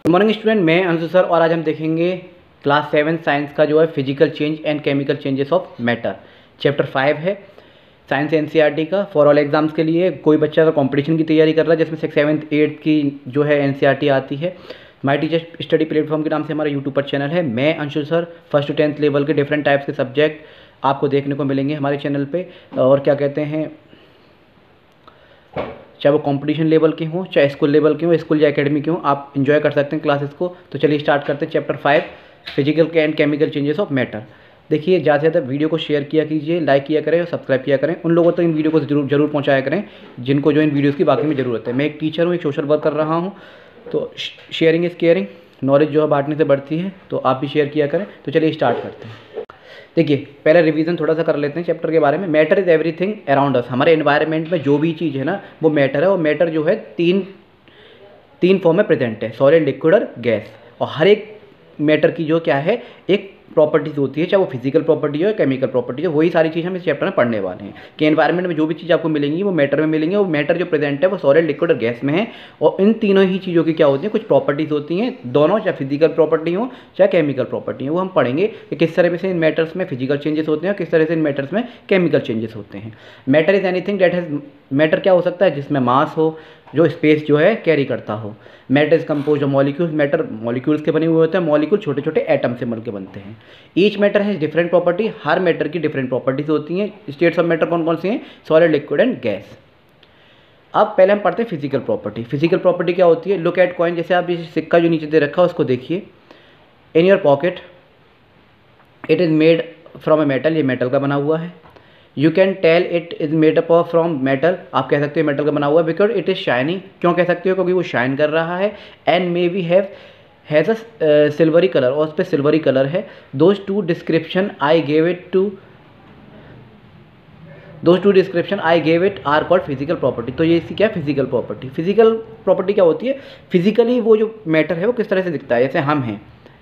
Good morning student, मैं Anshu sir और आज हम देखेंगे क्लास 7 साइंस का जो है physical change and chemical changes of matter. Chapter 5 है साइंस एनसीईआरटी का। फॉर ऑल एग्जाम्स के लिए कोई बच्चा अगर कंपटीशन की तैयारी कर रहा है जिसमें 6th 7th 8th की जो है एनसीईआरटी आती है, माई टीचर स्टडी प्लेटफॉर्म के नाम से हमारा यूट्यूब पर चैनल है। मैं Anshu sir 1st to 10th level के डिफरेंट टाइप्स के सब्जेक्ट आपको देखने को मिलेंगे हमारे चैनल पे। और क्या कहते हैं, चाहे वो कंपटीशन लेवल के हों, चाहे स्कूल लेवल के हों, स्कूल या एकेडमी के हों, आप इन्जॉय कर सकते हैं क्लासेस को। तो चलिए स्टार्ट करते हैं chapter 5 physical and chemical changes of matter. देखिए, ज़्यादा से ज़्यादा वीडियो को शेयर किया कीजिए, लाइक किया करें और सब्सक्राइब किया करें। उन लोगों तक इन वीडियो को जरूर पहुँचाया करें जिनको जो इन वीडियोज़ की वाकई में ज़रूरत है। मैं एक टीचर हूँ, एक सोशल वर्क कर रहा हूँ, तो शेयरिंग इज़ केयरिंग, नॉलेज जो है बांटने से बढ़ती है, तो आप भी शेयर किया करें। तो चलिए स्टार्ट करते हैं। देखिए, पहले रिवीजन थोड़ा सा कर लेते हैं चैप्टर के बारे में। Matter is everything around us. हमारे एनवायरनमेंट में जो भी चीज़ है ना वो मैटर है, और मैटर जो है तीन फॉर्म में प्रेजेंट है, सॉलिड, लिक्विड और गैस। और हर एक मैटर की जो क्या है एक प्रॉपर्टीज होती है, चाहे वो फिजिकल प्रॉपर्टी हो या केमिकल प्रॉपर्टी हो। वही सारी चीज़ हम इस चैप्टर में पढ़ने वाले हैं कि एनवायरनमेंट में जो भी चीज़ आपको मिलेंगी वो मैटर में मिलेंगी। वो मैटर जो प्रेजेंट है वो सॉलिड, लिक्विड और गैस में है। और इन तीनों ही चीज़ों की क्या होती है, कुछ प्रॉपर्टीज़ होती हैं, दोनों, चाहे फिजिकल प्रॉपर्टी हो चाहे केमिकल प्रॉपर्टी हो। वो हम पढ़ेंगे कि किस तरह से इन मैटर्स में फिजिकल चेंजेस होते हैं और किस तरह से इन मैटर्स में केमिकल चेंजेस होते हैं। Matter is anything that has, matter क्या हो सकता है जिसमें मास हो, जो स्पेस जो है कैरी करता हो। Matter is compose of molecules. Matter molecules के बने हुए होते हैं, मॉलिक्यूल छोटे छोटे एटम से मिलकर बनते हैं। ईच मैटर है डिफरेंट प्रॉपर्टी। हर मैटर की डिफरेंट प्रॉपर्टीज होती हैं। स्टेट्स ऑफ मैटर कौन कौन सी हैं, सॉलिड, लिक्विड एंड गैस। अब पहले हम पढ़ते हैं फिजिकल प्रॉपर्टी। फिजिकल प्रॉपर्टी क्या होती है, लुक एट कॉइन। जैसे आप इस सिक्का जो नीचे दे रखा है उसको देखिए, in your pocket, it is made from a metal. ये मेटल का बना हुआ है। You can tell it is made up of from metal. आप कह सकते हो मेटल का बना हुआ है बिकॉज इट इज़ शाइनिंग। क्यों कह सकते हो, क्योंकि वो शाइन कर रहा है। And maybe has a silvery colour, और उस पर सिल्वरी कलर है। Those two description I gave it are called physical property. तो ये इसकी क्या है, फिजिकल प्रॉपर्टी। फिजिकल प्रॉपर्टी क्या होती है, फिजिकली वो जो मैटर है वो किस तरह से दिखता है। जैसे हम हैं,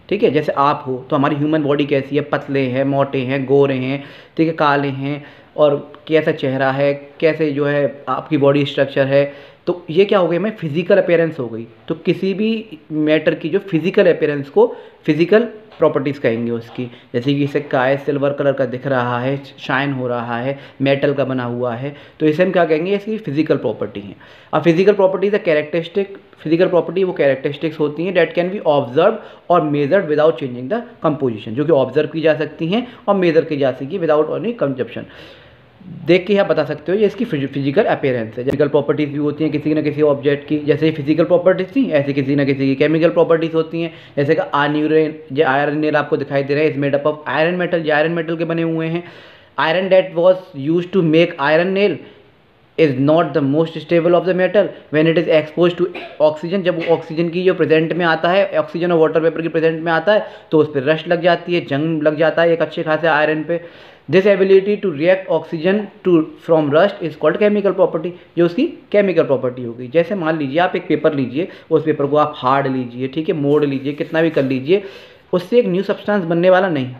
ठीक है, जैसे आप हो, तो हमारी ह्यूमन बॉडी कैसी है, पतले हैं, मोटे हैं, गोरे हैं, ठीक है, काले हैं, और कैसा चेहरा है, कैसे जो है आपकी बॉडी स्ट्रक्चर है। तो ये क्या हो गई, हमें फिजिकल अपीयरेंस हो गई। तो किसी भी मैटर की जो फिजिकल अपीयरेंस को फिजिकल प्रॉपर्टीज़ कहेंगे उसकी। जैसे कि सिक्का है, सिल्वर कलर का दिख रहा है, शाइन हो रहा है, मेटल का बना हुआ है, तो इसे हम क्या कहेंगे, इसकी फिजिकल प्रॉपर्टी है। अब फिजिकल प्रॉपर्टीज है कैरेक्टरिस्टिक। फिजिकल प्रॉपर्टी वो कैरेक्टरिस्टिक्स होती हैं डेट कैन बी ऑब्जर्व और measured without changing the composition, जो कि ऑब्जर्व की जा सकती हैं और मेजर की जा सकती है विदाउट एनी कंजप्शन। देख के आप बता सकते हो ये इसकी फिजिकल अपीयरेंस है। फिजिकल प्रॉपर्टीज़ भी होती हैं किसी न किसी ऑब्जेक्ट की। जैसे फिजिकल प्रॉपर्टीज़ थी, ऐसे किसी न किसी की केमिकल प्रॉपर्टीज़ होती हैं। जैसे कि आयरन नेल आपको दिखाई दे रहा है, is made up of iron metal. ये आयरन मेटल के बने हुए हैं। Iron that was use to make iron nail is not the most stable of the metal when it is expose to oxygen. जब ऑक्सीजन की जो present में आता है, ऑक्सीजन और वाटर वेपर की प्रेजेंट में आता है, तो उस पर रस्ट लग जाती है, जंग लग जाता है एक अच्छे खासे आयरन पे। This ability to react oxygen to from rust is called chemical property, जो उसकी केमिकल प्रॉपर्टी होगी। जैसे मान लीजिए आप एक पेपर लीजिए, उस पेपर को आप हार्ड लीजिए, ठीक है, मोड़ लीजिए, कितना भी कर लीजिए, उससे एक न्यू सब्सटेंस बनने वाला नहीं।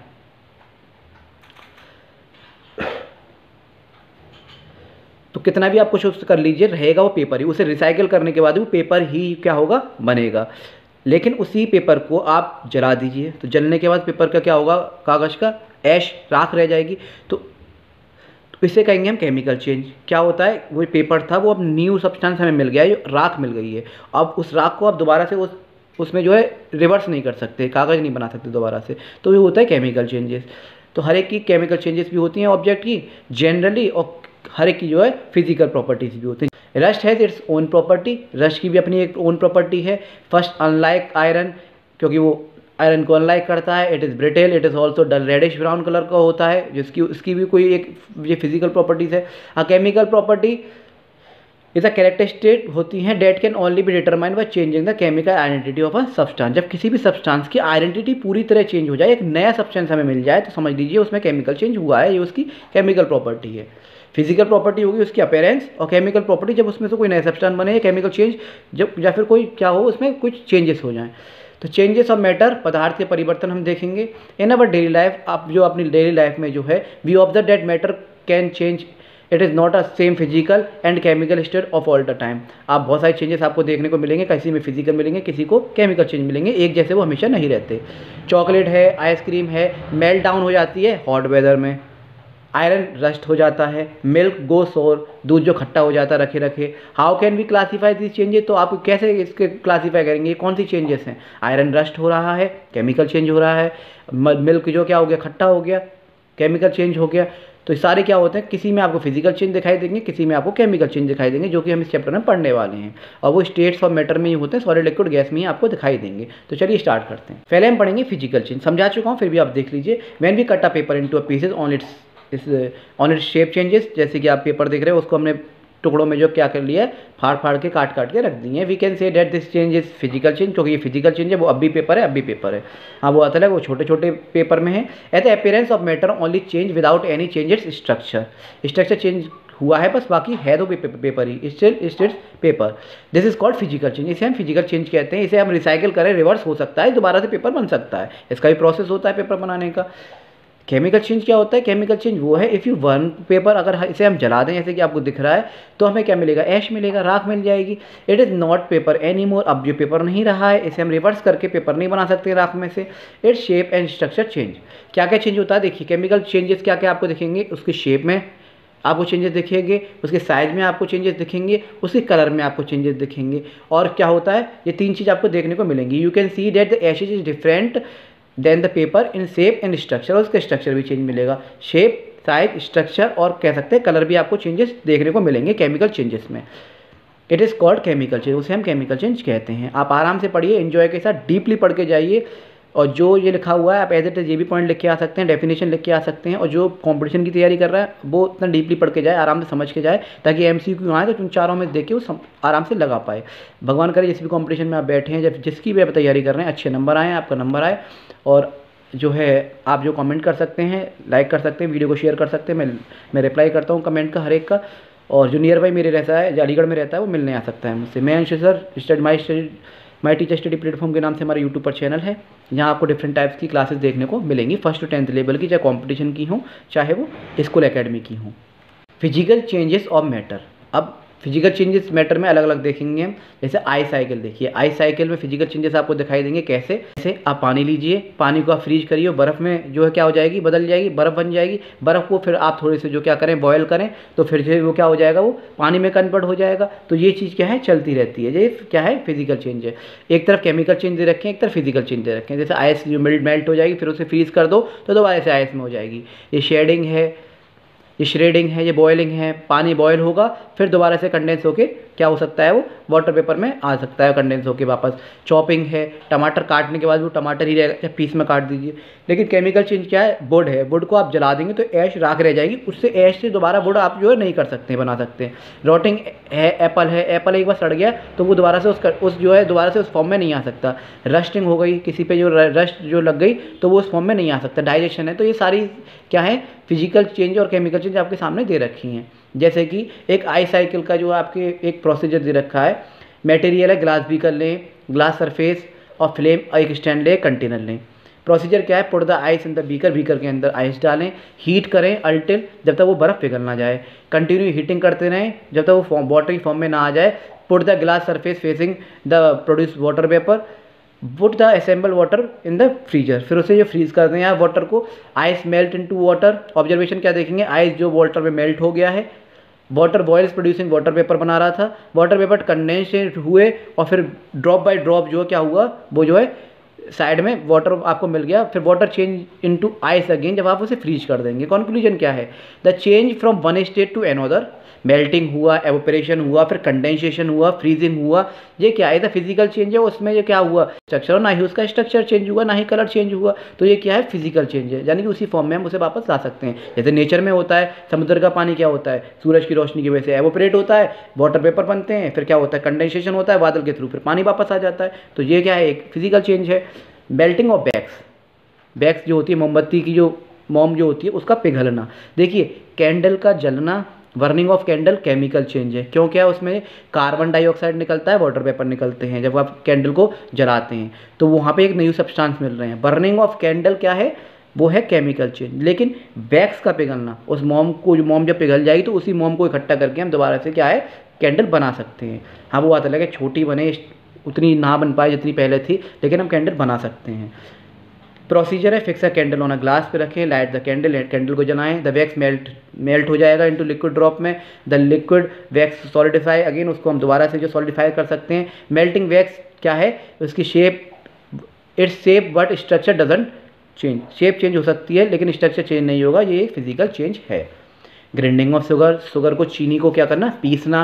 तो कितना भी आप कुछ कर लीजिए, रहेगा वो पेपर ही। उसे रिसाइकिल करने के बाद वो पेपर ही क्या होगा, बनेगा। लेकिन उसी पेपर को आप जला दीजिए, तो जलने के बाद पेपर का क्या होगा, कागज़ का ऐश, राख रह जाएगी। तो इसे कहेंगे हम केमिकल चेंज। क्या होता है, वो पेपर था, वो अब न्यू सब्सटेंस हमें मिल गया है, जो राख मिल गई है। अब उस राख को आप दोबारा से उसमें जो है रिवर्स नहीं कर सकते, कागज़ नहीं बना सकते दोबारा से। तो ये होता है केमिकल चेंजेस। तो हर एक की केमिकल चेंजेस भी होती हैं ऑब्जेक्ट की जनरली, और हर एक की जो है फिजिकल प्रॉपर्टीज भी होती हैं। Rust has its own property. Rust की भी अपनी एक ओन प्रॉपर्टी है। फर्स्ट, अनलाइक आयरन, क्योंकि वो आयरन को अनलाइक करता है। It is brittle, it is also dull reddish brown colour का होता है, जिसकी उसकी भी कोई एक ये फिजिकल प्रॉपर्टीज़ है। A chemical property is a characteristic होती हैं date can only be determine by changing the chemical identity of a substance. जब किसी भी सब्सटेंस की आइडेंटिटी पूरी तरह चेंज हो जाए, एक नया सब्सटेंस हमें मिल जाए, तो समझ लीजिए उसमें केमिकल चेंज हुआ है, ये उसकी केमिकल प्रॉपर्टी है। फिजिकल प्रॉपर्टी होगी उसकी अपीयरेंस, और केमिकल प्रॉपर्टी जब उसमें से कोई नया सब्सटेंस बने, केमिकल चेंज जब, या फिर कोई क्या हो उसमें कुछ चेंजेस हो जाएं। तो चेंजेस ऑफ मैटर, पदार्थ के परिवर्तन हम देखेंगे। इन अवर डेली लाइफ, आप जो अपनी डेली लाइफ में जो है, we observe that matter can change it is not a same physical and chemical state of all the time. आप बहुत सारे चेंजेस आपको देखने को मिलेंगे, किसी में फिजिकल मिलेंगे, किसी को केमिकल चेंज मिलेंगे, एक जैसे वो हमेशा नहीं रहते। चॉकलेट है, आइसक्रीम है, मेल्ट डाउन हो जाती है हॉट वेदर में, आयरन रस्ट हो जाता है, मिल्क गो सोर, दूध जो खट्टा हो जाता है रखे रखे। How can we classify this changes, तो आप कैसे इसके क्लासीफाई करेंगे, कौन सी चेंजेस हैं? आयरन रस्ट हो रहा है, केमिकल चेंज हो रहा है, मिल्क जो क्या हो गया, खट्टा हो गया, केमिकल चेंज हो गया। तो सारे क्या होते हैं, किसी में आपको फिजिकल चेंज दिखाई देंगे, किसी में आपको केमिकल चेंज दिखाई देंगे, जो कि हम इस चैप्टर में पढ़ने वाले हैं। और वो स्टेट्स ऑफ मैटर में ही होते हैं, सॉलिड लिक्विड गैस में ही आपको दिखाई देंगे। तो चलिए स्टार्ट करते हैं। पहले हम पढ़ेंगे फिजिकल चेंज, समझा चुका हूँ, फिर भी आप देख लीजिए। When we cut a paper into a pieces on its shape changes, जैसे कि आप पेपर देख रहे हैं उसको हमने टुकड़ों में जो क्या कर लिया है, फाड़ फाड़ के काट काट के रख दिए हैं। We can say that this change is physical change, क्योंकि ये फिजिकल चेंज है, वो अब भी पेपर है, अब भी पेपर है। हाँ वो आता है, वो छोटे छोटे पेपर में है। At the appearance of matter only change without any change its structure change हुआ है बस, बाकी है तो paper he, still paper. This is called physical change, इसे हम फिजिकल चेंज कहते हैं। इसे हम रिसाइकिल करें, रिवर्स हो सकता है, दोबारा से पेपर बन सकता है, इसका भी प्रोसेस होता है पेपर बनाने का। केमिकल चेंज क्या होता है? केमिकल चेंज वो है, इफ़ यू वन पेपर, अगर इसे हम जला दें जैसे कि आपको दिख रहा है, तो हमें क्या मिलेगा? ऐश मिलेगा, राख मिल जाएगी। It is not paper any more, अब ये पेपर नहीं रहा है, इसे हम रिवर्स करके पेपर नहीं बना सकते राख में से। Its shape and structure change, क्या क्या चेंज होता है देखिए। केमिकल चेंजेस क्या क्या आपको दिखेंगे, उसके शेप में आपको चेंजेस दिखेंगे, उसके साइज में आपको चेंजेस दिखेंगे, उसके कलर में आपको चेंजेस दिखेंगे। और क्या होता है, ये तीन चीज़ आपको देखने को मिलेंगी। You can see that the ashes is different than the paper in shape and structure, और उसका स्ट्रक्चर भी चेंज मिलेगा, शेप, साइज, स्ट्रक्चर, और कह सकते हैं कलर भी आपको चेंजेस देखने को मिलेंगे केमिकल चेंजेस में। It is called chemical change, उसे हम केमिकल चेंज कहते हैं। आप आराम से पढ़िए, एंजॉय के साथ डीपली पढ़ के जाइए, और जो ये लिखा हुआ है आप एज इट इज ये भी पॉइंट लिख के आ सकते हैं, डेफिनेशन लिख के आ सकते हैं। और जो कंपटीशन की तैयारी कर रहा है वो इतना डीपली पढ़ के जाए, आराम से समझ के जाए, ताकि एमसीक्यू आए तो उन चारों में देख के वो आराम से लगा पाए। भगवान करे जिस भी कंपटीशन में आप बैठे हैं, जब जिसकी भी आप तैयारी कर रहे हैं, अच्छे नंबर आए, आपका नंबर आए। और जो है आप जो कमेंट कर सकते हैं, लाइक कर सकते हैं, वीडियो को शेयर कर सकते हैं, मैं रिप्लाई करता हूँ कमेंट का, हर एक का। और जो नियर बाई मेरे रहता है, जो अलीगढ़ में रहता है, वो मिलने आ सकता है मुझसे। मैं Anshu sir, my teacher study platform के नाम से हमारा यूट्यूब पर चैनल है, जहाँ आपको डिफरेंट टाइप्स की क्लासेस देखने को मिलेंगी, 1st to 10th लेवल की, चाहे कॉम्पिटिशन की हो, चाहे वो स्कूल एकेडमी की हो। फिजिकल चेंजेस ऑफ मैटर, अब फिजिकल चेंजेस मैटर में अलग अलग देखेंगे हम। जैसे आई साइकिल देखिए, आई साइकिल में फिजिकल चेंजेस आपको दिखाई देंगे कैसे। जैसे आप पानी लीजिए, पानी को आप फ्रीज करिए, बर्फ़ में जो है क्या हो जाएगी, बदल जाएगी, बर्फ़ बन जाएगी। बर्फ़ को फिर आप थोड़े से जो क्या करें, बॉयल करें, तो फिर जो वो क्या हो जाएगा, वो पानी में कन्वर्ट हो जाएगा। तो ये चीज़ क्या है, चलती रहती है। ये क्या है, फिजिकल चेंज है। एक तरफ केमिकल चेंज दे रखें, एक तरफ फिजिकल चेंज दे रखें। जैसे आइस जो मेल्ट हो जाएगी, फिर उसे फ्रीज कर दो तो दोबारा से आइस में हो जाएगी। ये शेडिंग है, ये श्रेडिंग है, ये बॉयलिंग है। पानी बॉयल होगा, फिर दोबारा से कंडेंस होके क्या हो सकता है, वो वाटर पेपर में आ सकता है कंडेंस होके वापस। चॉपिंग है, टमाटर काटने के बाद वो टमाटर ही रहेगा, चाहे पीस में काट दीजिए। लेकिन केमिकल चेंज क्या है, वुड है, वुड को आप जला देंगे तो ऐश राख रह जाएगी, उससे ऐश से दोबारा वुड आप जो है नहीं कर सकते, बना सकते हैं। रोटिंग है, एप्पल है, एप्पल एक बार सड़ गया तो वो दोबारा से उस जो है दोबारा से उस फॉर्म में नहीं आ सकता। रस्टिंग हो गई, किसी पे जो रस्ट जो लग गई तो वो उस फॉर्म में नहीं आ सकता। डाइजेशन है, तो ये सारी क्या है, फिजिकल चेंज और केमिकल चेंज आपके सामने दे रखी हैं। जैसे कि एक आई साइकिल का जो आपके एक प्रोसीजर दे रखा है, मटेरियल है, ग्लास बीकर लें, ग्लास सरफेस और फ्लेम, एक स्टैंड लें, कंटेनर लें। प्रोसीजर क्या है, put the ice in the beaker, beaker के अंदर आइस डालें, हीट करें अल्टिल जब तक वो बर्फ़ पिघल ना जाए, कंटिन्यू हीटिंग करते रहें जब तक वो वाटरी फॉर्म में ना आ जाए। Put the glass surface facing the produce water vapour, put the assemble water in the freezer, फिर उसे जो फ्रीज कर दें यहाँ वाटर को। Ice melt into water, observation क्या देखेंगे, आइस जो वाटर में मेल्ट हो गया है, water boils producing water vapour बना रहा था, वाटर वेपर कंडेंसेट हुए और फिर ड्रॉप बाय ड्रॉप जो क्या हुआ, वो जो है साइड में वाटर आपको मिल गया, फिर water change into ice again जब आप उसे फ्रीज कर देंगे। कंक्लूजन क्या है, the change from one state to another, melting हुआ, एवोपरेशन हुआ, फिर कंडेंसेशन हुआ, फ्रीजिंग हुआ, ये क्या है, द फिजिकल चेंज है। उसमें ये क्या हुआ, स्ट्रक्चर, ना ही उसका स्ट्रक्चर चेंज हुआ, ना ही कलर चेंज हुआ, तो ये क्या है, फिजिकल चेंज है, यानी कि उसी फॉर्म में हम उसे वापस ला सकते हैं। जैसे नेचर में होता है, समुद्र का पानी क्या होता है, सूरज की रोशनी की वजह से एवोपरेट होता है, वाटर पेपर बनते हैं, फिर क्या होता है, कंडेंसेशन होता है बादल के थ्रू, फिर पानी वापस आ जाता है। तो ये क्या है, एक फिजिकल चेंज है। मेल्टिंग ऑफ वैक्स जो होती है, मोमबत्ती की जो मोम जो होती है उसका पिघलना। देखिए कैंडल का जलना, burning of candle chemical change है। क्यों, क्या उसमें कार्बन डाइऑक्साइड निकलता है, वाटर वेपर निकलते हैं जब आप कैंडल को जलाते हैं, तो वहाँ पे एक न्यू सब्सटेंस मिल रहे हैं। बर्निंग ऑफ कैंडल क्या है, वो है केमिकल चेंज। लेकिन वैक्स का पिघलना, उस मोम को, जो मोम जब पिघल जाएगी तो उसी मोम को इकट्ठा करके हम दोबारा से क्या है कैंडल बना सकते हैं। हाँ वो बात अलग है, छोटी बने, उतनी ना बन पाए जितनी पहले थी, लेकिन हम कैंडल बना सकते हैं। प्रोसीजर है, fix a candle on a glass पे रखें, लाइट द कैंडल, कैंडल को जलाएं, द वैक्स मेल्ट हो जाएगा इनटू लिक्विड ड्रॉप में, the liquid wax solidify, again उसको हम दोबारा से जो सॉलिडिफाई कर सकते हैं। मेल्टिंग वैक्स क्या है, उसकी shape, its shape but structure doesn't change, shape change हो सकती है लेकिन स्ट्रक्चर चेंज नहीं होगा, ये एक फिजिकल चेंज है। ग्राइंडिंग ऑफ शुगर, शुगर को, चीनी को क्या करना, पीसना।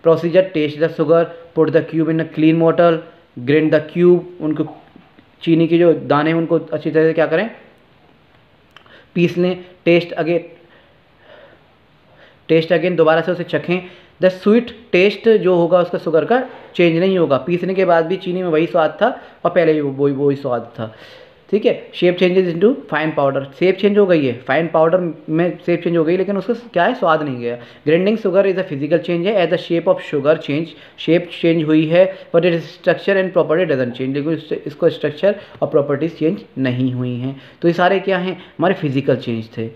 Procedure, taste the sugar, put the cube in a clean bottle, grind the cube, उनको चीनी के जो दाने हैं उनको अच्छी तरह से क्या करें, पीस लें। टेस्ट अगेन, दोबारा से उसे चखें। द स्वीट टेस्ट जो होगा उसका शुगर का चेंज नहीं होगा, पीसने के बाद भी चीनी में वही स्वाद था और पहले भी वही स्वाद था, ठीक है। Shape changes into fine powder, shape change हो गई है, फाइन पाउडर में शेप चेंज हो गई लेकिन उसका क्या है, स्वाद नहीं गया। Grinding sugar is a physical change है, as the shape of sugar change, shape change हुई है but it structure and property doesn't change, लेकिन इसको स्ट्रक्चर और प्रॉपर्टीज चेंज नहीं हुई हैं। तो ये सारे क्या हैं, हमारे फिजिकल चेंज थे।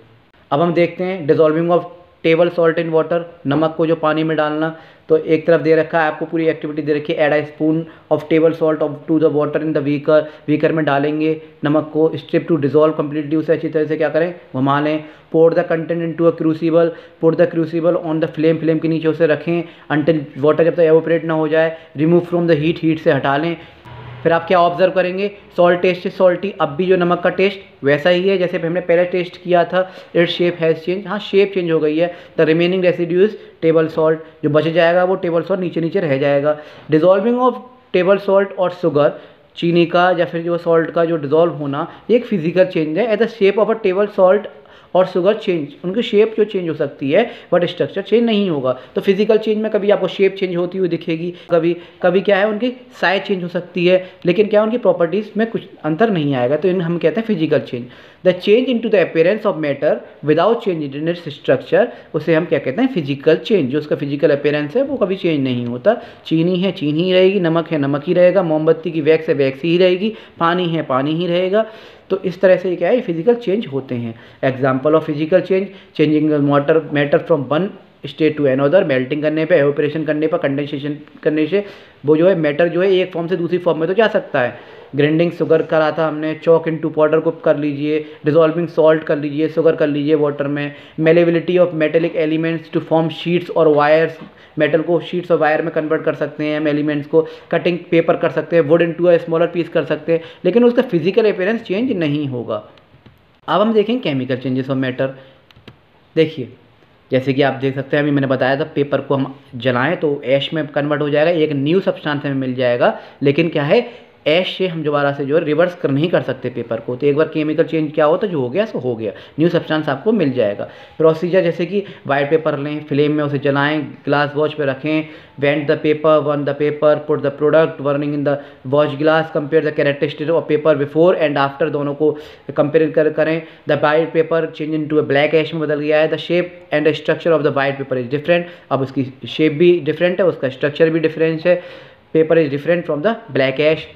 अब हम देखते हैं dissolving of table salt in water, नमक को जो पानी में डालना। तो एक तरफ दे रखा है आपको, पूरी एक्टिविटी दे रखी है, add a spoon of table salt of to the water in the beaker, beaker में डालेंगे नमक को, स्ट्रिप टू डिजोल्व कम्प्लीटली, उसे अच्छी तरह से क्या करें, घुमा लें। Pour the content into a crucible, put the crucible on the flame, flame के नीचे उसे रखें अंटिल वाटर जब तक एवोपरेट ना हो जाए, remove from the heat, heat से हटा लें। फिर आप क्या ऑब्जर्व करेंगे, सॉल्ट टेस्ट इज सॉल्टी, अब भी जो नमक का टेस्ट वैसा ही है जैसे हमने पहले टेस्ट किया था। इट्स शेप हैज़ चेंज, हाँ शेप चेंज हो गई है। The remaining residues table salt, जो बच जाएगा वो टेबल सॉल्ट नीचे नीचे रह जाएगा। डिजॉल्विंग ऑफ टेबल सॉल्ट और शुगर, चीनी का या फिर जो सॉल्ट का जो डिजॉल्व होना, ये एक फिजिकल चेंज है। At the shape of a table salt और शुगर चेंज, उनकी शेप जो चेंज हो सकती है बट स्ट्रक्चर चेंज नहीं होगा। तो फिजिकल चेंज में कभी आपको शेप चेंज होती हुई दिखेगी, कभी क्या है उनकी साइज चेंज हो सकती है, लेकिन क्या उनकी प्रॉपर्टीज़ में कुछ अंतर नहीं आएगा, तो इन्हें हम कहते हैं physical change. The change into the appearance of matter without change in its structure, उसे हम क्या कहते हैं, फिजिकल चेंज। जो उसका फिजिकल अपीयरेंस है वो कभी चेंज नहीं होता। चीनी है चीनी ही रहेगी, नमक है नमक ही रहेगा, मोमबत्ती की वैक्स है वैक्स ही रहेगी, पानी है पानी ही रहेगा। तो इस तरह से क्या है, फिजिकल चेंज होते हैं। Example of physical change, changing matter from one state to another, melting करने पे, एवोपरेशन करने पर, कंडेंसेशन करने से वो जो है मैटर जो है एक फॉर्म से दूसरी फॉर्म में तो जा सकता है। ग्राइंडिंग शुगर करा था हमने, चॉक इनटू पाउडर को कर लीजिए, डिजॉल्विंग सॉल्ट कर लीजिए, शुगर कर लीजिए वाटर में। Malleability of metallic elements to form sheets और वायर्स, मेटल को शीट्स और वायर में कन्वर्ट कर सकते हैं हम एलिमेंट्स को। कटिंग पेपर कर सकते हैं, wood into a smaller piece कर सकते हैं, लेकिन उसका फिजिकल अपीयरेंस चेंज नहीं होगा। अब हम देखेंगे केमिकल चेंजेस ऑफ मैटर। देखिए जैसे कि आप देख सकते हैं, अभी मैंने बताया था पेपर को हम जलाएं तो ऐश में कन्वर्ट हो जाएगा, एक न्यू सब्सटेंस में मिल जाएगा, लेकिन क्या है ऐश से हम दोबारा से जो है रिवर्स कर नहीं कर सकते पेपर को। तो एक बार केमिकल चेंज क्या होता है, जो हो गया सो हो गया, न्यू सब्सटेंस आपको मिल जाएगा। प्रोसीजर जैसे कि वाइट पेपर लें, फ्लेम में उसे जलाएं, ग्लास वॉच पे रखें, went the paper, one the paper, put the product burning in the watch glass, compare the characteristic of paper before and after, दोनों को कंपेयर करें। The white paper change into a black ash में बदल गया है। The shape and structure of the white paper is different, अब उसकी shape भी डिफरेंट है, उसका स्ट्रक्चर भी डिफरेंस है। Paper is different from the black ash.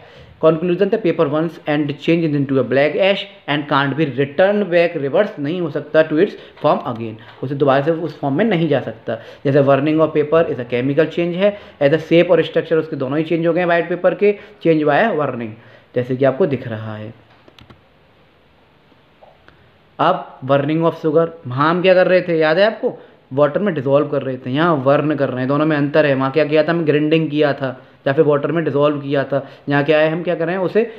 Conclusion, the paper once and change into a black ash and can't be return back, reverse नहीं हो सकता टू इट्स फॉर्म अगेन, उसे दोबारा से उस फॉर्म में नहीं जा सकता। जैसे burning of paper is a chemical change है, एज अ शेप और स्ट्रक्चर उसके दोनों ही चेंज हो गए हैं वाइट पेपर के, चेंज हुआ है बर्निंग, जैसे कि आपको दिख रहा है। अब बर्निंग ऑफ शुगर, वहाँ हम क्या कर रहे थे याद है आपको, वाटर में डिजोल्व कर रहे थे, यहाँ वर्न कर रहे हैं, दोनों में अंतर है। वहाँ क्या किया था, हम ग्राइंडिंग किया था या फिर वाटर में डिजोल्व किया था, यहाँ क्या है हम क्या कर रहे हैं, उसे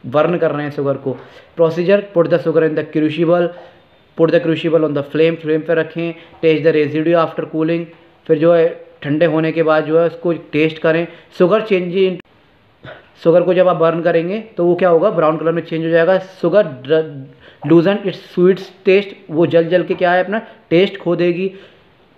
वर्न कर रहे हैं शुगर को। Procedure, put the sugar in the crucible, put the crucible on the flame, flame पे रखें। Test the residue after cooling, फिर जो है ठंडे होने के बाद जो है उसको टेस्ट करें। शुगर चेंजिंग, शुगर को जब आप बर्न करेंगे तो वो क्या होगा, ब्राउन कलर में चेंज हो जाएगा। Sugar loosen its sweets taste, वो जल के क्या है अपना टेस्ट खो देगी।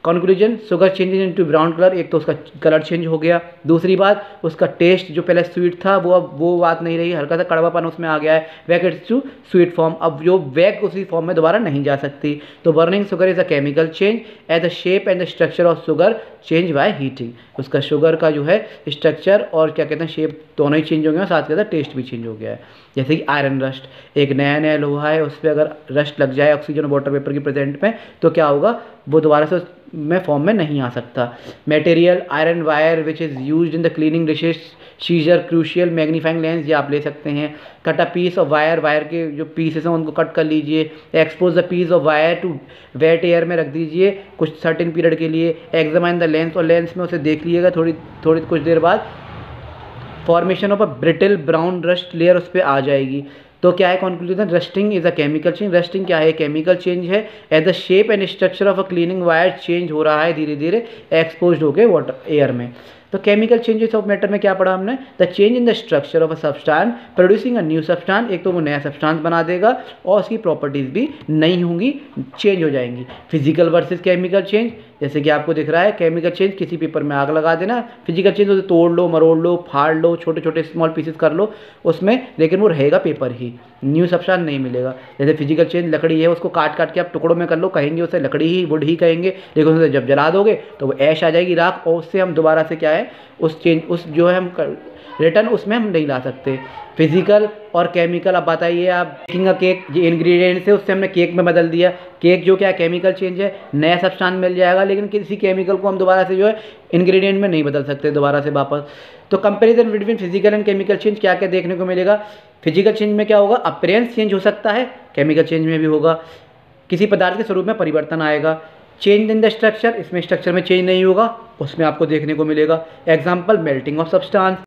Conclusion, sugar changes into brown colour, एक तो उसका कलर चेंज हो गया, दूसरी बात उसका टेस्ट जो पहले स्वीट था वो अब वो बात नहीं रही, हल्का सा कड़वापन उसमें आ गया है, back its to sweet form, अब जो बैक उसी फॉर्म में दोबारा नहीं जा सकती। तो burning sugar is a chemical change as the shape and the structure of sugar change by heating, उसका शुगर का जो है स्ट्रक्चर और क्या कहते हैं शेप दोनों ही चेंज हो गया, साथ के साथ टेस्ट भी चेंज हो गया है। जैसे कि आयरन रस्ट, एक नया लोहा है उस पर अगर रस्ट लग जाए ऑक्सीजन वाटर वेपर की प्रेजेंट में तो क्या होगा, वो दोबारा से में फॉर्म में नहीं आ सकता। Material iron wire which is used in the cleaning dishes, scissor, crucible, magnifying lens ये आप ले सकते हैं। Cut a piece of wire, wire के जो पीसेस हैं उनको कट कर लीजिए। Expose the piece of wire to wet air में रख दीजिए कुछ सर्टेन पीरियड के लिए। एग्जामाइन द लेंस, और लेंस में उसे देख लीजिएगा थोड़ी कुछ देर बाद formation of a brittle brown rust layer उस पर आ जाएगी। तो क्या है conclusion, rusting is a chemical change, rusting क्या है, केमिकल चेंज है। As the shape and structure of a cleaning wire change हो रहा है धीरे धीरे एक्सपोज होकर वाटर एयर में। तो केमिकल चेंजेस ऑफ मैटर में क्या पढ़ा हमने, the change in the structure of a substance producing a new substance, एक तो वो नया सब्सटेंस बना देगा और उसकी प्रॉपर्टीज भी नहीं होंगी, चेंज हो जाएंगी। फिजिकल वर्सेस केमिकल चेंज, जैसे कि आपको दिख रहा है केमिकल चेंज किसी पेपर में आग लगा देना, फिजिकल चेंज उसे तोड़ लो, मरोड़ लो, फाड़ लो, छोटे छोटे स्मॉल पीसेस कर लो उसमें, लेकिन वो रहेगा पेपर ही, न्यू सब्सटेंस नहीं मिलेगा। जैसे फिजिकल चेंज लकड़ी है उसको काट काट के आप टुकड़ों में कर लो, कहेंगे उसे लकड़ी ही वुड ही कहेंगे, लेकिन उसे जब जला दोगे तो वो ऐश आ जाएगी राख, और उससे हम दोबारा से क्या है उस जो है हम रिटर्न उसमें हम नहीं ला सकते। फिजिकल और केमिकल, अब बताइए आप बेकिंग का केक जो इंग्रेडिएंट्स है उससे हमने केक में बदल दिया, केक जो क्या है केमिकल चेंज है, नया सब्सटेंस मिल जाएगा, लेकिन किसी केमिकल को हम दोबारा से जो है इंग्रेडिएंट में नहीं बदल सकते दोबारा से वापस। तो comparison between physical and chemical change क्या क्या देखने को मिलेगा, फिजिकल चेंज में क्या होगा, अपीयरेंस चेंज हो सकता है, केमिकल चेंज में भी होगा, किसी पदार्थ के स्वरूप में परिवर्तन आएगा। चेंज इन द स्ट्रक्चर, इसमें स्ट्रक्चर में चेंज नहीं होगा, उसमें आपको देखने को मिलेगा। Example melting of substance,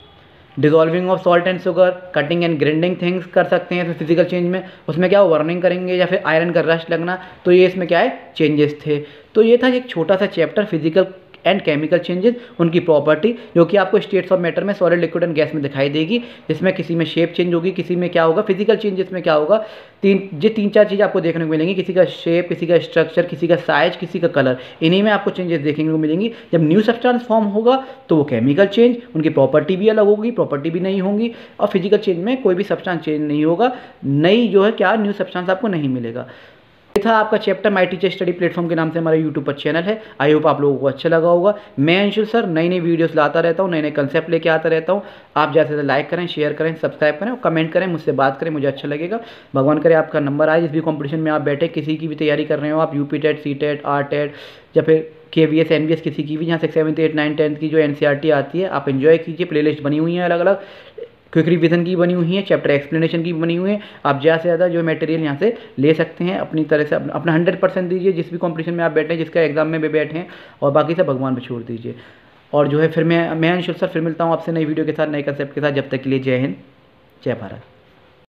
dissolving of salt and sugar, cutting and grinding things कर सकते हैं। तो फिजिकल चेंज में उसमें क्या वर्निंग करेंगे या फिर आयरन का रस्ट लगना, तो ये इसमें क्या है चेंजेस थे। तो ये था एक छोटा सा chapter physical and chemical changes, उनकी प्रॉपर्टी जो कि आपको स्टेट्स ऑफ मैटर में सॉलिड, लिक्विड एंड गैस में दिखाई देगी, जिसमें किसी में शेप चेंज होगी, किसी में क्या होगा फिजिकल चेंजेस में क्या होगा, तीन चार चीज़ आपको देखने को मिलेंगी, किसी का शेप, किसी का स्ट्रक्चर, किसी का साइज, किसी का कलर, इन्हीं में आपको चेंजेस देखने को मिलेंगी। जब न्यू सब्सटेंस फॉर्म होगा तो वो केमिकल चेंज, उनकी प्रॉपर्टी भी अलग होगी, प्रॉपर्टी भी नहीं होंगी, और फिजिकल चेंज में कोई भी सब्सटेंस चेंज नहीं होगा, नई जो है क्या न्यू सब्सटेंस आपको नहीं मिलेगा। ये था आपका chapter my teacher study platform के नाम से हमारा यूट्यूब पर चैनल है। आई होप आप लोगों को अच्छा लगा होगा। मैं अंशुल सर नई नई वीडियोस लाता रहता हूँ, नए नए कंसेप्ट लेके आता रहता हूँ। आप जैसे लाइक करें, शेयर करें, सब्सक्राइब करें और कमेंट करें, मुझसे बात करें, मुझे अच्छा लगेगा। भगवान करे आपका नंबर आए, जिस भी कॉम्पिटिशन में आप बैठे, किसी की भी तैयारी कर रहे हो आप, UP TET, C TET, R TET या फिर KVS, NVS, किसी की भी, जहाँ से 7th 8th 9th 10th की जो NCERT आती है आप एंजॉय कीजिए। प्लेलिस्ट बनी हुई है अलग अलग, क्विक रिवीजन की बनी हुई है, चैप्टर एक्सप्लेनेशन की बनी हुई है। आप ज़्यादा से ज़्यादा जो मटेरियल यहाँ से ले सकते हैं, अपनी तरह से अपना 100% दीजिए जिस भी कॉम्पिटिशन में आप बैठे हैं, जिसका एग्जाम में भी बैठे हैं, और बाकी सब भगवान पर छोड़ दीजिए। और जो है फिर मैं अंशुल सर फिर मिलता हूँ आपसे नई वीडियो के साथ, नए कंसेप्ट के साथ। जब तक के लिए जय हिंद, जय भारत।